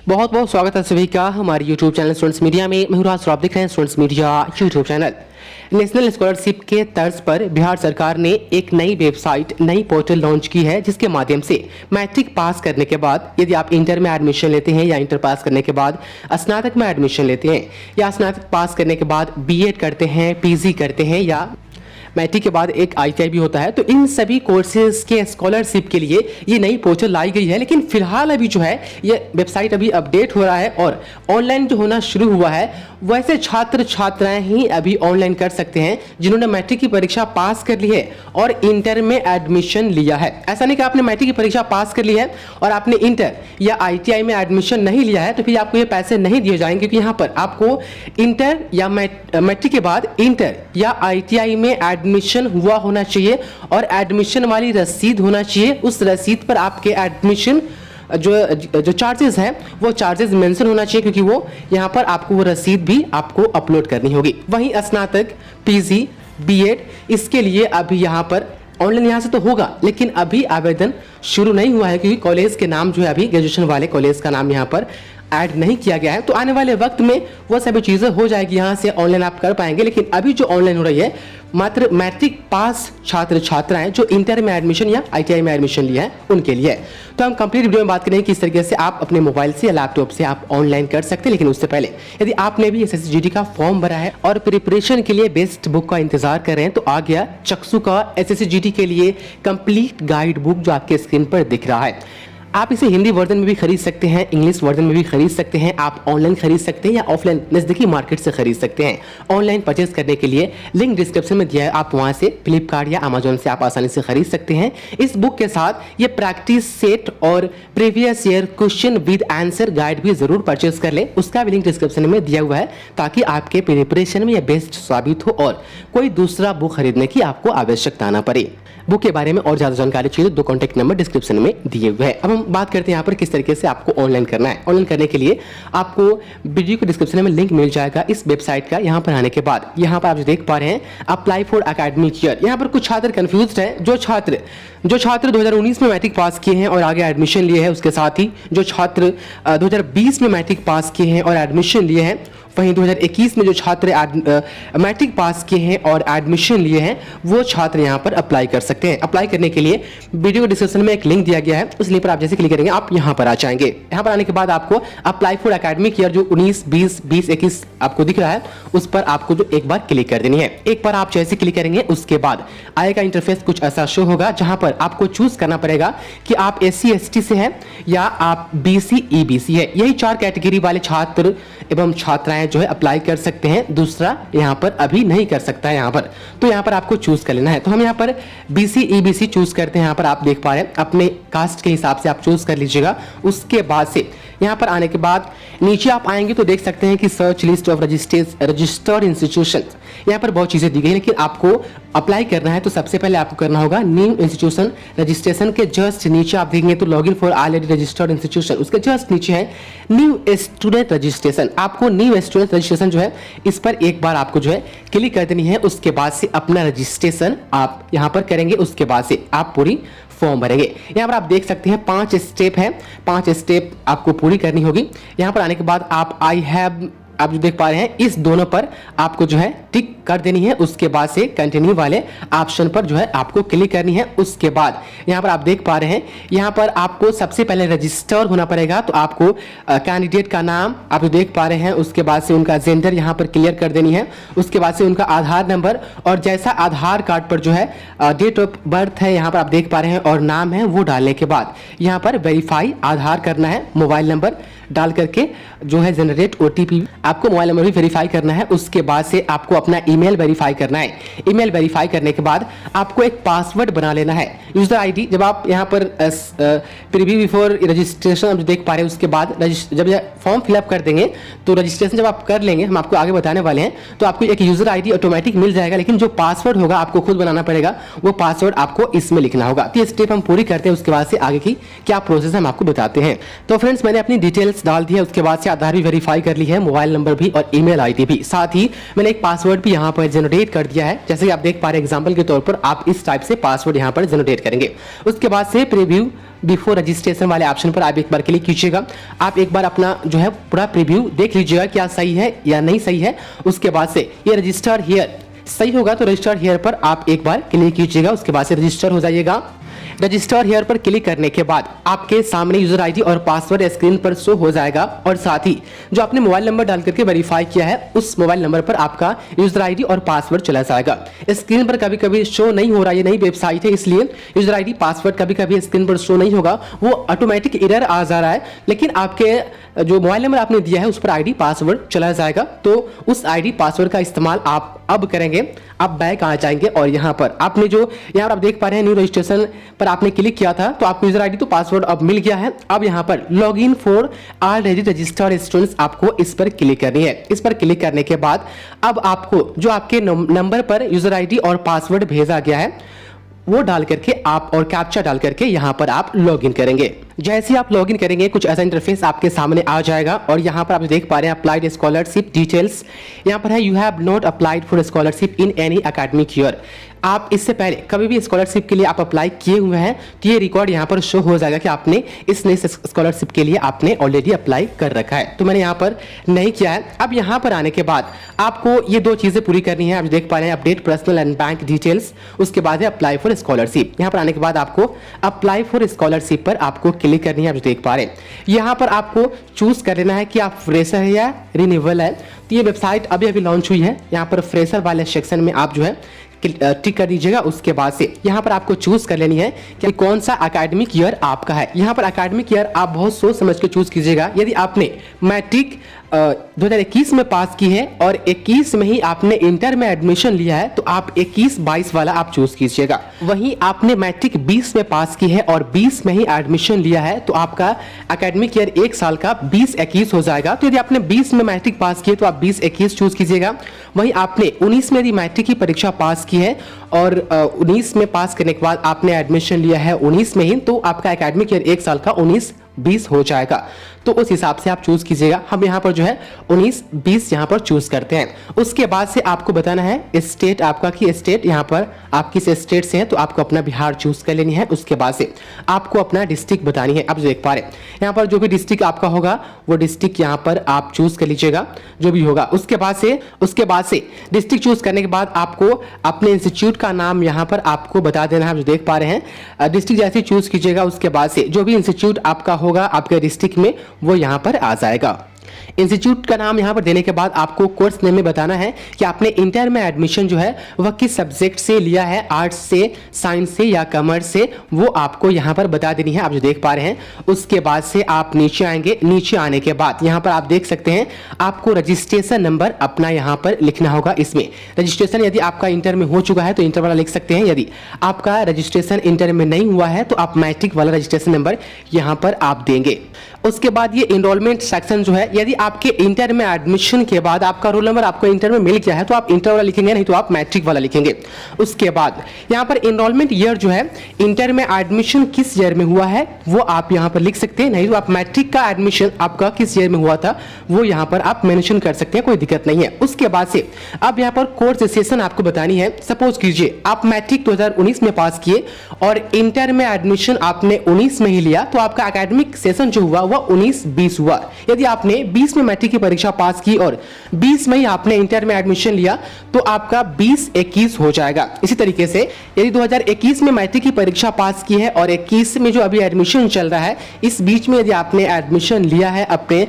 बहुत बहुत स्वागत है सभी का हमारे YouTube चैनल स्टूडेंट्स मीडिया में। मैं राज, आप देख रहे हैं students media YouTube channel. National scholarship के तर्ज पर बिहार सरकार ने एक नई वेबसाइट, नई पोर्टल लॉन्च की है, जिसके माध्यम से मैट्रिक पास करने के बाद यदि आप इंटर में एडमिशन लेते हैं या इंटर पास करने के बाद स्नातक में एडमिशन लेते हैं या स्नातक पास करने के बाद बीएड करते हैं, पीजी करते हैं या मैट्रिक के बाद एक आईटीआई भी होता है, तो इन सभी कोर्सेज के स्कॉलरशिप के लिए ये नई पोर्टल लाई गई है। लेकिन फिलहाल अभी जो है ये वेबसाइट अभी अपडेट हो रहा है और ऑनलाइन जो होना शुरू हुआ है। वैसे छात्र छात्राएं ही अभी ऑनलाइन कर सकते हैं जिन्होंने मैट्रिक की परीक्षा पास कर ली है और इंटर में एडमिशन लिया है। ऐसा नहीं कि आपने मैट्रिक की परीक्षा पास कर ली है और आपने इंटर या आईटीआई में एडमिशन नहीं लिया है तो फिर आपको ये पैसे नहीं दिए जाएंगे, क्योंकि यहाँ पर आपको इंटर या मैट्रिक के बाद इंटर या आईटीआई में एडमिशन हुआ होना चाहिए और एडमिशन वाली रसीद होना चाहिए। उस रसीद पर आपके एडमिशन जो चार्जेस हैं वो चार्जेस मेंशन होना चाहिए, क्योंकि वो यहाँ पर आपको वो रसीद भी आपको अपलोड करनी होगी। वहीं स्नातक, पीजी, बीएड इसके लिए अभी यहाँ पर ऑनलाइन यहाँ से तो होगा, लेकिन अभी आवेदन शुरू नहीं हुआ है, क्योंकि कॉलेज के नाम जो है अभी ग्रेजुएशन वाले कॉलेज का नाम यहाँ पर ऐड नहीं किया गया है। तो आने वाले वक्त में वो सभी चीज़ें हो जाएगी, यहाँ से ऑनलाइन आप कर पाएंगे। लेकिन अभी जो ऑनलाइन हो रही है मात्र मैट्रिक पास छात्र छात्राएं जो इंटर में एडमिशन या आईटीआई में एडमिशन लिया है उनके लिए। तो हम कंप्लीट वीडियो में बात करेंगे किस तरीके से आप अपने मोबाइल से या लैपटॉप से आप ऑनलाइन कर सकते हैं। लेकिन उससे पहले यदि आपने भी एसएससीजीडी का फॉर्म भरा है और प्रिपरेशन के लिए बेस्ट बुक का इंतजार कर रहे हैं, तो आ गया चक्षु का एसएससीजीडी के लिए कंप्लीट गाइड बुक, जो आपके स्क्रीन पर दिख रहा है। आप इसे हिंदी वर्जन में भी खरीद सकते हैं, इंग्लिश वर्जन में भी खरीद सकते हैं। आप ऑनलाइन खरीद सकते हैं या ऑफलाइन नजदीकी मार्केट से खरीद सकते हैं। ऑनलाइन परचेज करने के लिए लिंक डिस्क्रिप्शन में दिया है, आप वहां से फ्लिपकार्ट या अमेजोन से आप आसानी से खरीद सकते हैं। इस बुक के साथ ये प्रैक्टिस सेट और previous year question with answer guide भी जरूर परचेज कर ले। उसका भी लिंक डिस्क्रिप्शन में दिया हुआ है, ताकि आपके प्रिपरेशन में यह बेस्ट साबित हो और कोई दूसरा बुक खरीदने की आपको आवश्यकता ना पड़े। बुक के बारे में और ज्यादा जानकारी चाहिए तो 2 कॉन्टैक्ट नंबर डिस्क्रिप्शन में दिए हुए हैं। अब हम बात करते हैं यहाँ पर किस तरीके से आपको ऑनलाइन करना है। ऑनलाइन करने के लिए आपको वीडियो के डिस्क्रिप्शन में लिंक मिल जाएगा इस वेबसाइट का। यहाँ पर आने के बाद यहाँ पर आप जो देख पा रहे हैं अप्लाई फॉर एकेडमिक ईयर, यहाँ पर कुछ छात्र कंफ्यूज्ड हैं। जो छात्र 2019 में मैट्रिक पास किए हैं और आगे एडमिशन लिए हैं, उसके साथ ही जो छात्र 2020 में मैट्रिक पास किए हैं और एडमिशन लिए हैं, वहीं 2021 में जो छात्र मैट्रिक पास किए हैं और एडमिशन लिए हैं, वो छात्र यहाँ पर अप्लाई कर सकते हैं। अप्लाई करने के लिए वीडियो के डिस्क्रिप्शन में एक लिंक दिया गया है, उस लिंक पर आप जैसे क्लिक करेंगे आप यहाँ पर आ जाएंगे। यहाँ पर आने के बाद आपको अप्लाई फॉर एकेडमिक ईयर जो 19, 20, 21 आपको दिख रहा है, उस पर आपको जो एक बार क्लिक कर देनी है। एक बार आप जैसे क्लिक करेंगे उसके बाद आएगा इंटरफेस कुछ ऐसा शो होगा, जहां पर आपको चूज करना पड़ेगा कि आप SC ST से हैं या आप BC EBC है। यही 4 कैटेगरी वाले छात्र एवं छात्राएं जो है अप्लाई कर सकते हैं, दूसरा यहाँ पर अभी नहीं कर सकता है यहाँ पर। तो यहाँ पर आपको चूज कर लेना है। तो हम यहाँ पर BC EBC चूज करते हैं। यहाँ पर आप देख पा रहे हैं अपने कास्ट के हिसाब से आप चूज कर लीजिएगा। उसके बाद से यहाँ पर आने के बाद नीचे आप आएंगे तो देख सकते हैं कि search list of registered institution, यहाँ पर बहुत चीजें दी गई, लेकिन आपको अप्लाई करना है तो सबसे पहले आपको करना होगा न्यू इंस्टीट्यूशन रजिस्ट्रेशन के जस्ट नीचे आप देखेंगे तो login for already registered institution, उसके जस्ट नीचे है न्यू स्टूडेंट रजिस्ट्रेशन। आपको न्यू स्टूडेंट रजिस्ट्रेशन जो है इस पर एक बार आपको जो है क्लिक कर देनी है। उसके बाद से अपना रजिस्ट्रेशन आप यहाँ पर करेंगे, उसके बाद से आप पूरी फॉर्म भरेंगे। यहाँ पर आप देख सकते हैं 5 स्टेप है, 5 स्टेप आपको पूरी करनी होगी। यहाँ पर आने के बाद आप आप जो देख पा रहे हैं इस दोनों पर आपको जो है टिक कर देनी है। उसके बाद से कंटिन्यू वाले ऑप्शन पर जो है आपको क्लिक करनी है। उसके बाद यहाँ पर आप देख पा रहे हैं यहाँ पर आपको सबसे पहले रजिस्टर होना पड़ेगा। तो आपको कैंडिडेट का नाम आप जो देख पा रहे हैं, उसके बाद से उनका जेंडर यहाँ पर क्लियर कर देनी है। उसके बाद से उनका आधार नंबर और जैसा आधार कार्ड पर जो है डेट ऑफ बर्थ है यहाँ पर आप देख पा रहे हैं और नाम है, वो डालने के बाद यहाँ पर वेरीफाई आधार करना है। मोबाइल नंबर डाल करके जो है जनरेट OTP, आपको मोबाइल नंबर भी वेरीफाई करना है। उसके बाद से आपको अपना ईमेल वेरीफाई करना है। ईमेल वेरीफाई करने के बाद आपको एक पासवर्ड बना लेना है, यूजर आईडी। जब आप यहाँ पर प्रीव्यू बिफोर रजिस्ट्रेशन आप देख पा रहे हैं, उसके बाद जब फॉर्म फिलअप कर देंगे तो रजिस्ट्रेशन जब आप कर लेंगे, हम आपको आगे बताने वाले हैं, तो आपको एक यूजर आईडी ऑटोमेटिक मिल जाएगा, लेकिन जो पासवर्ड होगा आपको खुद बनाना पड़ेगा। वो पासवर्ड आपको इसमें लिखना होगा। तो ये स्टेप हम पूरी करते हैं, उसके बाद से आगे की क्या प्रोसेस हम आपको बताते हैं। तो फ्रेंड्स मैंने अपनी डिटेल्स डाल दी है, उसके बाद से आधार भी वेरीफाई कर ली है, मोबाइल नंबर भी और ईमेल आईडी भी, साथ ही मैंने एक पासवर्ड भी यहाँ पर जनरेट कर दिया है। जैसे कि आप देख पा रहे हैं एग्जांपल के तौर पर आप इस टाइप से पासवर्ड यहाँ पर जनरेट करेंगे। उसके बाद से प्रीव्यू बिफोर रजिस्ट्रेशन वाले ऑप्शन पर आप एक बार क्लिक कीजिएगा। आप एक बार अपना जो है पूरा प्रीव्यू देख लीजिएगा क्या सही है या नहीं सही है। उसके बाद से ये रजिस्टर हियर सही होगा तो रजिस्टर हियर पर आप एक बार क्लिक कीजिएगा। उसके बाद से रजिस्टर हो जाइएगा। रजिस्टर हियर पर क्लिक करने के बाद आपके सामने यूजर आईडी और पासवर्ड स्क्रीन पर शो हो जाएगा और साथ ही जो आपने मोबाइल नंबर डाल करके वेरीफाई किया है उस मोबाइल नंबर पर आपका यूजर आईडी और पासवर्ड चला जाएगा। स्क्रीन पर कभी कभी शो नहीं हो रहा, ये नई वेबसाइट है इसलिए यूजर आईडी पासवर्ड कभी कभी स्क्रीन पर शो नहीं होगा, वो ऑटोमेटिक एरर आ जा रहा है। लेकिन आपके जो मोबाइल नंबर आपने दिया है उस पर आईडी पासवर्ड चला जाएगा, तो उस आईडी पासवर्ड का इस्तेमाल आप अब करेंगे। आप बैक आ जाएंगे और यहाँ पर आपने जो यहाँ पर आप देख पा रहे हैं न्यू रजिस्ट्रेशन पर आपने क्लिक किया था तो आपको यूजर आईडी तो पासवर्ड अब मिल गया है। अब यहाँ पर log in for already registered students आपको इस पर क्लिक करनी है। इस पर क्लिक करने के बाद अब आपको जो आपके नंबर पर यूजर आईडी और पासवर्ड भेजा गया है वो डाल करके आप और कैप्चा डाल करके यहाँ पर आप लॉगिन करेंगे। जैसे ही आप लॉगिन करेंगे कुछ ऐसा इंटरफेस आपके सामने आ जाएगा और यहाँ पर आप देख पा रहे हैं अप्लाइड स्कॉलरशिप डिटेल्स। यहाँ पर है you have not applied for scholarship in any academic year. आप इससे पहले कभी भी स्कॉलरशिप के लिए आप अप्लाई किए हुए हैं तो ये रिकॉर्ड यहाँ पर शो हो जाएगा कि आपने इस नई स्कॉलरशिप के लिए आपने ऑलरेडी अप्लाई कर रखा है। तो मैंने यहाँ पर नहीं किया है। अब यहाँ पर आने के बाद आपको ये दो चीजें पूरी करनी है। आप देख पा रहे हैं update personal and bank details, उसके बाद है अप्लाई फॉर स्कॉलरशिप। यहाँ पर आने के बाद आपको अप्लाई फॉर स्कॉलरशिप पर आपको क्लिक करनी है। आप देख पा रहे हैं यहाँ पर आपको चूज कर लेना है कि आप फ्रेशर है या रिन्यूअल है। तो ये वेबसाइट अभी अभी लॉन्च हुई है। यहाँ पर फ्रेशर वाले सेक्शन में आप जो है टिक कर दीजिएगा। उसके बाद से यहाँ पर आपको चूज कर लेनी है कि कौन सा एकेडमिक ईयर आपका है। यहाँ पर एकेडमिक ईयर आप बहुत सोच समझ के चूज कीजिएगा। यदि आपने मैट्रिक 2021 में पास की है और 21 में ही आपने इंटर में एडमिशन लिया है तो आप 21-22 वाला आप चूज कीजिएगा। वहीं आपने मैट्रिक 20 में पास की है और 20 में ही एडमिशन लिया है तो आपका एकेडमिक ईयर एक साल का 20-21 हो जाएगा। तो यदि आपने 20 में मैट्रिक पास की है तो आप 20-21 चूज कीजिएगा। वहीं आपने 19 में यदि मैट्रिक की परीक्षा पास की है और 19 में पास करने के बाद आपने एडमिशन लिया है 19 में ही तो आपका एकेडमिक ईयर एक साल का 19-20 हो जाएगा। तो उस हिसाब से आप चूज कीजिएगा। हम यहाँ पर जो है 19-20 यहाँ पर चूज करते हैं। उसके बाद से आपको बताना है स्टेट आपका कि स्टेट यहाँ पर आप किस स्टेट से हैं तो आपको अपना बिहार चूज कर लेनी है। उसके बाद से आपको अपना डिस्ट्रिक्ट बतानी है। आप जो देख पा रहे हैं यहाँ पर जो भी डिस्ट्रिक्ट आपका होगा वो डिस्ट्रिक्ट यहाँ पर आप चूज कर लीजिएगा जो भी होगा। उसके बाद से डिस्ट्रिक्ट चूज करने के बाद आपको अपने इंस्टीट्यूट का नाम यहाँ पर आपको बता देना है। आप जो देख पा रहे हैं डिस्ट्रिक्ट जैसे चूज कीजिएगा उसके बाद से जो भी इंस्टीट्यूट आपका होगा आपके डिस्ट्रिक्ट में वो यहाँ पर आ जाएगा। इंस्टीट्यूट का नाम यहाँ पर देने के बाद आपको कोर्स नेम में बताना है कि आपने इंटर में एडमिशन जो है वह किस सब्जेक्ट से लिया है, आर्ट्स से, साइंस से या कॉमर्स से, वो आपको यहाँ पर बता देनी है। आप जो देख पा रहे हैं उसके बाद से आप नीचे आएंगे। नीचे आने के बाद यहाँ पर आप देख सकते हैं आपको रजिस्ट्रेशन नंबर अपना यहाँ पर लिखना होगा। इसमें रजिस्ट्रेशन यदि आपका इंटर में हो चुका है तो इंटर वाला लिख सकते हैं। यदि आपका रजिस्ट्रेशन इंटर में नहीं हुआ है तो आप मैट्रिक वाला रजिस्ट्रेशन नंबर यहाँ पर आप देंगे। उसके बाद ये एनरोलमेंट सेक्शन जो है यदि आपके इंटर में एडमिशन के बाद आपका रोल नंबर आपको इंटर में मिल गया है तो आप इंटर वाला लिखेंगे, नहीं तो आप मैट्रिक वाला लिखेंगे। उसके बाद यहाँ पर एनरोलमेंट ईयर जो है इंटर में एडमिशन किस ईयर में हुआ है वो आप यहाँ पर लिख सकते हैं, नहीं तो आप मैट्रिक का एडमिशन आपका किस ईयर में हुआ था वो यहाँ पर आप मेंशन कर सकते हैं, कोई दिक्कत नहीं है। उसके बाद से अब यहाँ पर कोर्स सेशन आपको बतानी है। सपोज कीजिए आप मैट्रिक 2019 में पास किए और इंटर में एडमिशन आपने 19 में ही लिया तो आपका एकेडमिक सेशन जो हुआ वह 19-20 हुआ। यदि आपने 20 में मैट्रिक की परीक्षा पास की और 20 में ही आपने इंटर में एडमिशन लिया तो आपका 20-21 हो जाएगा। इसी तरीके से यदि 2021 में मैट्रिक की परीक्षा पास की है और 21 में जो अभी एडमिशन चल रहा है इस बीच में यदि आपने एडमिशन लिया है अपने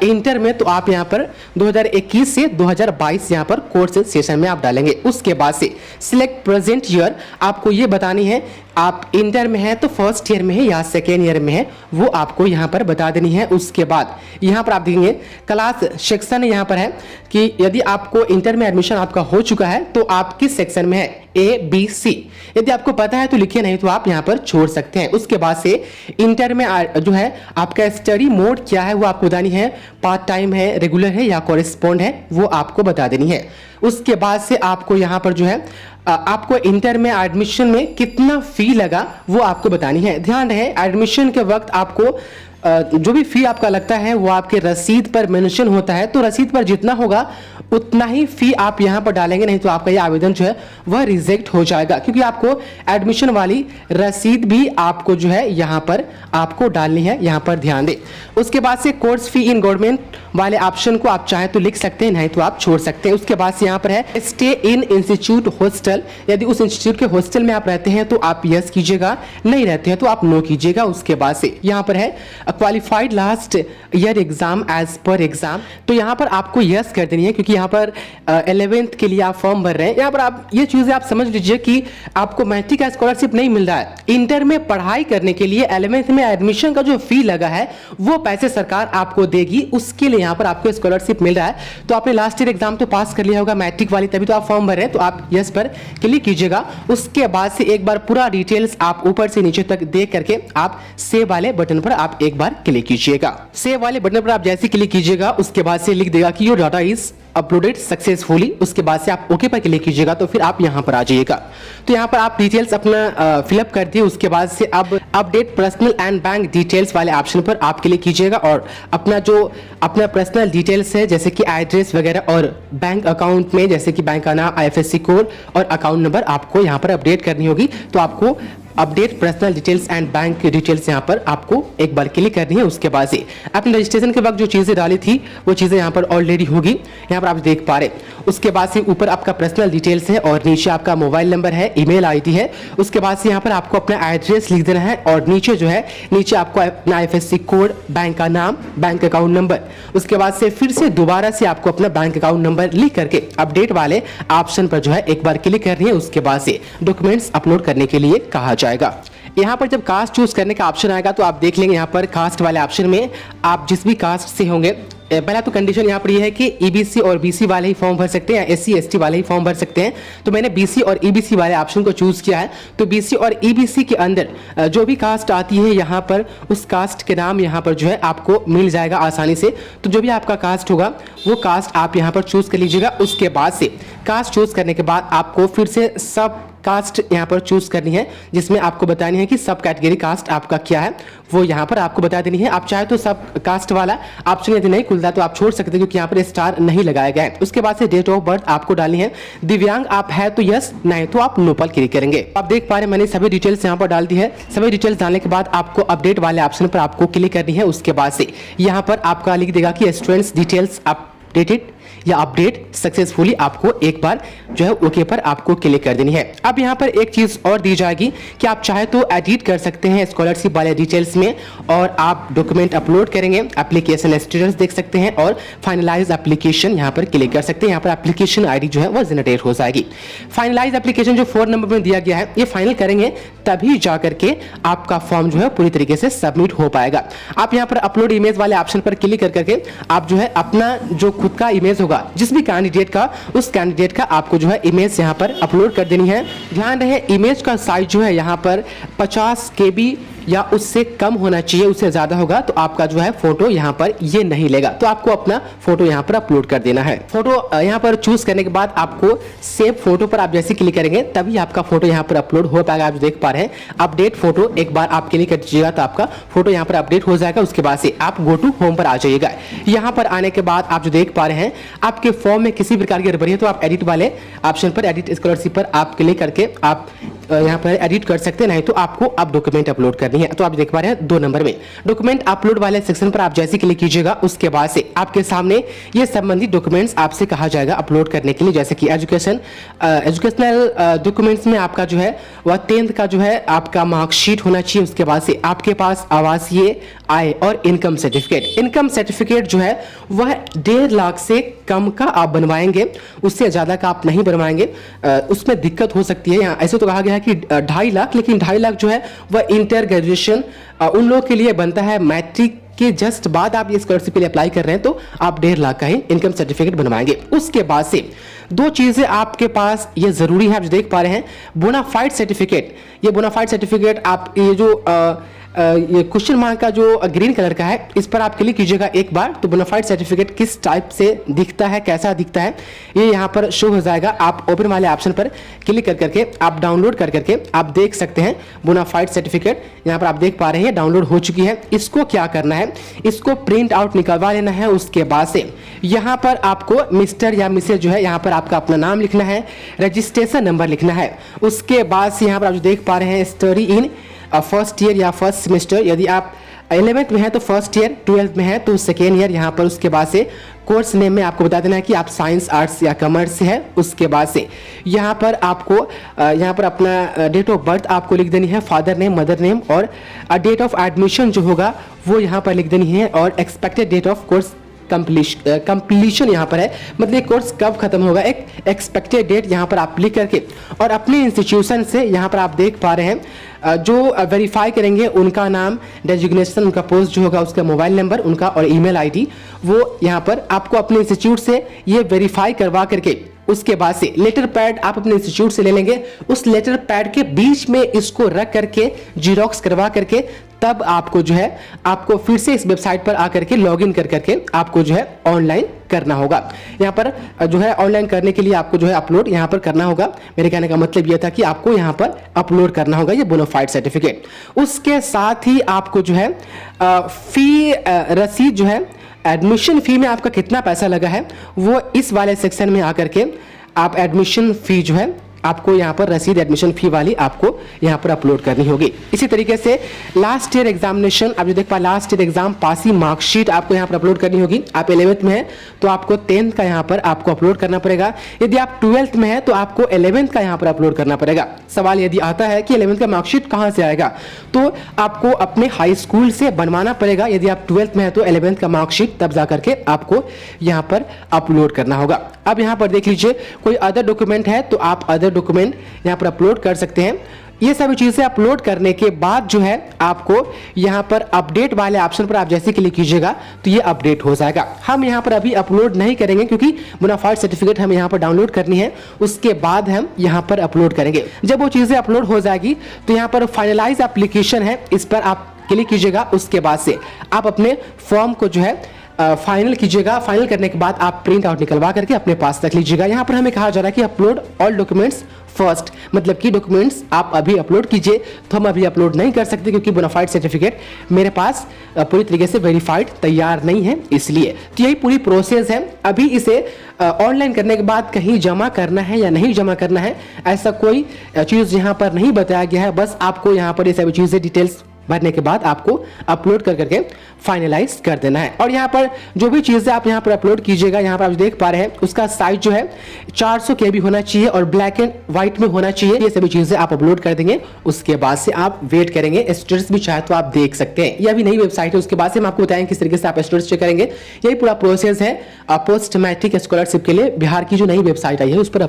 इंटर में तो आप यहाँ पर 2021 से 2022 यहाँ पर कोर्स सेशन में आप डालेंगे। उसके बाद से सिलेक्ट प्रेजेंट ईयर आपको ये बतानी है आप इंटर में है तो फर्स्ट ईयर में है या सेकेंड ईयर में है वो आपको यहाँ पर बता देनी है। उसके बाद यहाँ पर आप देखेंगे क्लास सेक्शन यहाँ पर है कि यदि आपको इंटर में एडमिशन आपका हो चुका है तो आप किस सेक्शन में है ABC। यदि आपको पता है तो लिखिए, नहीं तो आप यहाँ पर छोड़ सकते हैं। उसके बाद से इंटर में जो है आपका स्टडी मोड क्या है वो आपको बतानी है, पार्ट टाइम है, रेगुलर है या कॉरेस्पॉन्ड है वो आपको बता देनी है। उसके बाद से आपको यहाँ पर जो है आपको इंटर में एडमिशन में कितना फी लगा वो आपको बतानी है। ध्यान रहे एडमिशन के वक्त आपको जो भी फी आपका लगता है वो आपके रसीद पर मेंशन होता है, तो रसीद पर जितना होगा उतना ही फी आप यहाँ पर डालेंगे, नहीं तो आपका ये आवेदन जो है वह रिजेक्ट हो जाएगा, क्योंकि आपको एडमिशन वाली रसीद भी आपको जो है यहाँ पर आपको डालनी है, यहाँ पर ध्यान दें। उसके बाद से कोर्स फी इन गवर्नमेंट वाले ऑप्शन को आप चाहे तो लिख सकते हैं, नहीं तो आप छोड़ सकते हैं। उसके बाद से यहाँ पर है स्टे इन इंस्टीट्यूट हॉस्टल, यदि उस इंस्टीट्यूट के हॉस्टल में आप रहते हैं तो आप यस कीजिएगा, नहीं रहते हैं तो आप नो कीजिएगा। उसके बाद से यहाँ पर है qualified last year exam as per exam, तो यहाँ पर आपको यस कर देनी है, क्योंकि यहाँ पर 11th के लिए आप फॉर्म भर रहे हैं। यहाँ पर आप ये चीजें आप समझ लीजिए कि आपको मैट्रिक का स्कॉलरशिप नहीं मिल रहा है, इंटर में पढ़ाई करने के लिए 11th में एडमिशन का जो फी लगा है वो पैसे सरकार आपको देगी, उसके लिए यहाँ पर आपको स्कॉलरशिप मिल रहा है। तो आपने लास्ट ईयर एग्जाम तो पास कर लिया होगा मैट्रिक वाली, तभी तो आप फॉर्म भर रहे हैं, तो आप यस पर क्लिक कीजिएगा। उसके बाद से एक बार पूरा डिटेल्स आप ऊपर से नीचे तक देख करके आप सेव वाले बटन पर आप एक बार क्लिक कीजिएगा। सेव वाले बटन पर आप जैसे क्लिक कीजिएगा उसके बाद से लिख देगा कि your data is uploaded successfully, उसके बाद से आप ओके पर क्लिक कीजिएगा, तो फिर आप यहां पर आ जाइएगा। तो यहां पर आप डिटेल्स अपना फिलअप कर दिए, उसके बाद से अब update personal and bank details वाले ऑप्शन पर आप क्लिक कीजिएगा और अपना पर्सनल डिटेल्स है जैसे कि एड्रेस वगैरह और बैंक अकाउंट में जैसे कि बैंक का नाम, IFSC कोड और अकाउंट नंबर आपको यहां पर अपडेट करनी होगी। तो आपको update personal details and bank details यहाँ पर आपको एक बार क्लिक करनी है। उसके बाद से आपने रजिस्ट्रेशन के वक्त जो चीज़ें डाली थी वो चीज़ें यहाँ पर ऑलरेडी होगी, यहाँ पर आप देख पा रहे। उसके बाद से ऊपर आपका पर्सनल डिटेल्स है और नीचे आपका मोबाइल नंबर है, ईमेल आईडी है। उसके बाद से यहाँ पर आपको अपना एड्रेस लिख देना है और नीचे जो है नीचे आपको अपना IFSC कोड, बैंक का नाम, बैंक अकाउंट नंबर, उसके बाद से फिर से दोबारा से आपको अपना बैंक अकाउंट नंबर लिख करके अपडेट वाले ऑप्शन पर जो है एक बार क्लिक करनी है। उसके बाद से डॉक्यूमेंट्स अपलोड करने के लिए कहा जाएगा। यहाँ पर जब कास्ट चूज करने का ऑप्शन आएगा तो आप देख लेंगे यहाँ पर कास्ट वाले ऑप्शन में आप जिस भी कास्ट से होंगे, पहला तो कंडीशन यहाँ पर यह है कि EBC और BC वाले ही फॉर्म भर सकते हैं या SC ST वाले ही फॉर्म भर सकते हैं। तो मैंने BC और EBC वाले ऑप्शन को चूज किया है। तो BC और EBC के अंदर जो भी कास्ट आती है यहाँ पर उस कास्ट के नाम यहाँ पर जो है आपको मिल जाएगा आसानी से। तो जो भी आपका कास्ट होगा वो कास्ट आप यहाँ पर चूज कर लीजिएगा। उसके बाद से कास्ट चूज करने के बाद आपको फिर से सब कास्ट यहाँ पर चूज करनी है, जिसमें आपको बतानी है कि सब कैटेगरी कास्ट आपका क्या है वो यहाँ पर आपको बता देनी है। आप चाहे तो सब कास्ट वाला ऑप्शन यदि नहीं खुलता तो आप छोड़ सकते हैं, क्योंकि यहाँ पर स्टार नहीं लगाया गया है। उसके बाद से डेट ऑफ बर्थ आपको डालनी है। दिव्यांग आप है तो यस, नहीं तो आप नो पर क्लिक करेंगे। आप देख पा रहे हैं मैंने सभी डिटेल्स यहाँ पर डाल दी है। सभी डिटेल्स डालने के बाद आपको अपडेट वाले ऑप्शन पर आपको क्लिक करनी है। उसके बाद से यहाँ पर आपका लिख देगा कि स्टूडेंट्स डिटेल्स अपडेटेड या अपडेट सक्सेसफुली, आपको एक बार जो है ओके पर आपको क्लिक कर देनी है। अब यहाँ पर एक चीज और दी जाएगी कि आप चाहे तो एडिट कर सकते हैं स्कॉलरशिप वाले डिटेल्स में और आप डॉक्यूमेंट अपलोड करेंगे, एप्लीकेशन स्टेटस देख सकते हैं और फाइनलाइज एप्लीकेशन यहाँ पर क्लिक कर सकते हैं। यहाँ पर एप्लीकेशन आईडी जो है वो जनरेट हो जाएगी। फाइनलाइज एप्लीकेशन जो 4 नंबर में दिया गया है ये फाइनल करेंगे तभी जा करके आपका फॉर्म जो है पूरी तरीके से सबमिट हो पाएगा। आप यहाँ पर अपलोड इमेज वाले ऑप्शन पर क्लिक कर करके आप जो है अपना जो खुद का इमेज होगा जिस भी कैंडिडेट का, उस कैंडिडेट का आपको जो है इमेज यहाँ पर अपलोड कर देनी है। ध्यान रहे इमेज का साइज जो है यहाँ पर 50 KB या उससे कम होना चाहिए, उससे ज्यादा होगा तो आपका जो है फोटो यहाँ पर ये नहीं लेगा। तो आपको अपना फोटो यहाँ पर अपलोड कर देना है। फोटो यहाँ पर चूज करने के बाद आपको सेव फोटो पर आप जैसे क्लिक करेंगे तभी आपका फोटो यहाँ पर अपलोड हो पाएगा। आप देख पा रहे हैं अपडेट फोटो, एक बार आप क्लिक कर दीजिएगा तो आपका फोटो यहाँ पर अपडेट हो जाएगा। उसके बाद से आप गो टू होम पर आ जाइएगा। यहाँ पर आने के बाद आप जो देख पा रहे हैं आपके फॉर्म में किसी प्रकार की गड़बड़ी है तो आप एडिट वाले ऑप्शन पर, एडिट स्कॉलरशिप पर आप क्लिक करके आप यहाँ पर एडिट कर सकते हैं, नहीं तो आपको अब डॉक्यूमेंट अपलोड करनी है। तो आप देख पा रहे हैं 2 नंबर में डॉक्यूमेंट अपलोड वाले सेक्शन पर आप जैसे क्लिक कीजिएगा उसके बाद से आपके सामने ये संबंधित डॉक्यूमेंट्स आपसे कहा जाएगा अपलोड करने के लिए, जैसे कि एजुकेशनल डॉक्यूमेंट्स में आपका जो है वह 10th का जो है आपका मार्कशीट होना चाहिए। उसके बाद से आपके पास आवासीय आय और इनकम सर्टिफिकेट। इनकम सर्टिफिकेट जो है वह 1.5 लाख से कम का आप बनवाएंगे, उससे ज्यादा का आप नहीं बनवाएंगे, उसमें दिक्कत हो सकती है। यहाँ ऐसे तो कहा गया है कि 2.5 लाख, लेकिन 2.5 लाख जो है वह इंटर ग्रेजुएशन उन लोगों के लिए बनता है मैट्रिक के जस्ट बाद आप ये स्कॉलरशिप के लिए अप्लाई कर रहे हैं तो आप 1.5 लाख का ही इनकम सर्टिफिकेट बनवाएंगे। उसके बाद से 2 चीजें आपके पास ये जरूरी है, आप जो देख पा रहे हैं बोनाफाइड सर्टिफिकेट। ये बोनाफाइड सर्टिफिकेट आप ये जो ये क्वेश्चन मार्क का जो ग्रीन कलर का है इस पर आप क्लिक कीजिएगा एक बार, तो बोनाफाइड सर्टिफिकेट किस टाइप से दिखता है, कैसा दिखता है, ये यहाँ पर शो हो जाएगा। आप ओपन वाले ऑप्शन पर क्लिक कर करके आप डाउनलोड कर करके आप देख सकते हैं बोनाफाइड सर्टिफिकेट। यहाँ पर आप देख पा रहे हैं डाउनलोड हो चुकी है। इसको क्या करना है, इसको प्रिंट आउट निकलवा लेना है। उसके बाद से यहाँ पर आपको मिस्टर या मिसेज जो है यहाँ पर आपका अपना नाम लिखना है, रजिस्ट्रेशन नंबर लिखना है। उसके बाद से यहाँ पर आप जो देख पा रहे हैं स्टडी इन फर्स्ट ईयर या फर्स्ट सेमेस्टर, यदि आप 11th में है तो फर्स्ट ईयर, 12th में है तो सेकेंड ईयर। यहाँ पर उसके बाद से कोर्स नेम में आपको बता देना है कि आप साइंस, आर्ट्स या कॉमर्स से है। उसके बाद से यहाँ पर आपको यहाँ पर अपना डेट ऑफ बर्थ आपको लिख देनी है, फादर नेम, मदर नेम, और डेट ऑफ एडमिशन जो होगा वो यहाँ पर लिख देनी है, और expected date of course completion यहाँ पर है, मतलब कोर्स कब खत्म होगा, एक एक्सपेक्टेड डेट यहाँ पर आप लिख करके, और अपने इंस्टीट्यूशन से यहाँ पर आप देख पा रहे हैं जो वेरीफाई करेंगे उनका नाम, डेजिग्नेशन, उनका पोस्ट जो होगा, उसका मोबाइल नंबर, उनका और ईमेल आईडी, वो यहाँ पर आपको अपने इंस्टीट्यूट से ये वेरीफाई करवा करके उसके बाद से लेटर पैड आप अपने इंस्टीट्यूट से ले लेंगे। उस लेटर पैड के बीच में इसको रख करके जीरोक्स करवा करके तब आपको जो है आपको फिर से इस वेबसाइट पर आकर के लॉगिन कर करके आपको जो है ऑनलाइन करना होगा। यहाँ पर जो है ऑनलाइन करने के लिए आपको जो है अपलोड यहाँ पर करना होगा। मेरे कहने का मतलब यह था कि आपको यहाँ पर अपलोड करना होगा ये बोनाफाइड सर्टिफिकेट। उसके साथ ही आपको जो है फी रसीद जो है, एडमिशन फी में आपका कितना पैसा लगा है वो इस वाले सेक्शन में आकर के आप एडमिशन फी जो है आपको यहाँ पर रसीद एडमिशन फी वाली आपको यहाँ पर अपलोड करनी होगी। इसी तरीके से लास्ट ईयर एग्जामिनेशन, आप जो देख पा last year exam passing marksheet आपको यहाँ पर अपलोड करनी होगी। आप 11th में है तो आपको 10th का यहाँ पर आपको अपलोड करना पड़ेगा। यदि आप 12th में है तो आपको 11th का यहाँ पर अपलोड करना पड़ेगा। सवाल यदि आता है कि 11th का मार्कशीट कहाँ से आएगा, तो आपको अपने हाई स्कूल से बनवाना पड़ेगा। यदि आप 12th में है तो 11th का मार्कशीट तब जा करके आपको यहाँ पर अपलोड करना होगा। अब यहाँ पर देख लीजिए कोई अदर डॉक्यूमेंट है तो आप अदर डॉक्यूमेंट यहाँ पर अपलोड कर सकते हैं। ये सभी चीजें अपलोड करने के बाद जो है आपको यहाँ पर अपडेट वाले ऑप्शन पर आप जैसे क्लिक कीजिएगा तो ये अपडेट हो जाएगा। हम यहाँ पर अभी अपलोड नहीं करेंगे क्योंकि बोनाफाइड सर्टिफिकेट हम यहाँ पर डाउनलोड करनी है, उसके बाद हम यहाँ पर अपलोड करेंगे। जब वो चीजें अपलोड हो जाएगी तो यहाँ पर फाइनलाइज एप्लीकेशन है, इस पर आप क्लिक कीजिएगा। उसके बाद से आप अपने फॉर्म को जो है फाइनल कीजिएगा। फाइनल करने के बाद आप प्रिंट आउट निकलवा करके अपने पास रख लीजिएगा। यहाँ पर हमें कहा जा रहा है कि अपलोड ऑल डॉक्यूमेंट्स फर्स्ट, मतलब कि डॉक्यूमेंट्स आप अभी अपलोड कीजिए। तो हम अभी अपलोड नहीं कर सकते क्योंकि बोनाफाइड सर्टिफिकेट मेरे पास पूरी तरीके से वेरीफाइड तैयार नहीं है, इसलिए। तो यही पूरी प्रोसेस है। अभी इसे ऑनलाइन करने के बाद कहीं जमा करना है या नहीं जमा करना है, ऐसा कोई चीज़ यहाँ पर नहीं बताया गया है। बस आपको यहाँ पर ये सभी चीज़ें डिटेल्स भरने के बाद आपको अपलोड कर करके फाइनलाइज कर देना है। और यहाँ पर जो भी चीज़ें आप यहाँ पर अपलोड कीजिएगा, यहाँ पर आप देख पा रहे हैं उसका साइज जो है 400 KB होना चाहिए और ब्लैक एंड व्हाइट में होना चाहिए। ये सभी चीज़ें आप अपलोड कर देंगे। उसके बाद से आप वेट करेंगे। स्टेटस भी चाहे तो आप देख सकते हैं। ये अभी नई वेबसाइट है, उसके बाद से हम आपको बताएंगे किस तरीके से आप स्टेटस चेक करेंगे। यही पूरा प्रोसेस है पोस्ट मैट्रिक स्कॉलरशिप के लिए बिहार की जो नई वेबसाइट आई है उस पर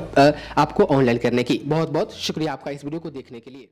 आपको ऑनलाइन करने की। बहुत बहुत शुक्रिया आपका इस वीडियो को देखने के लिए।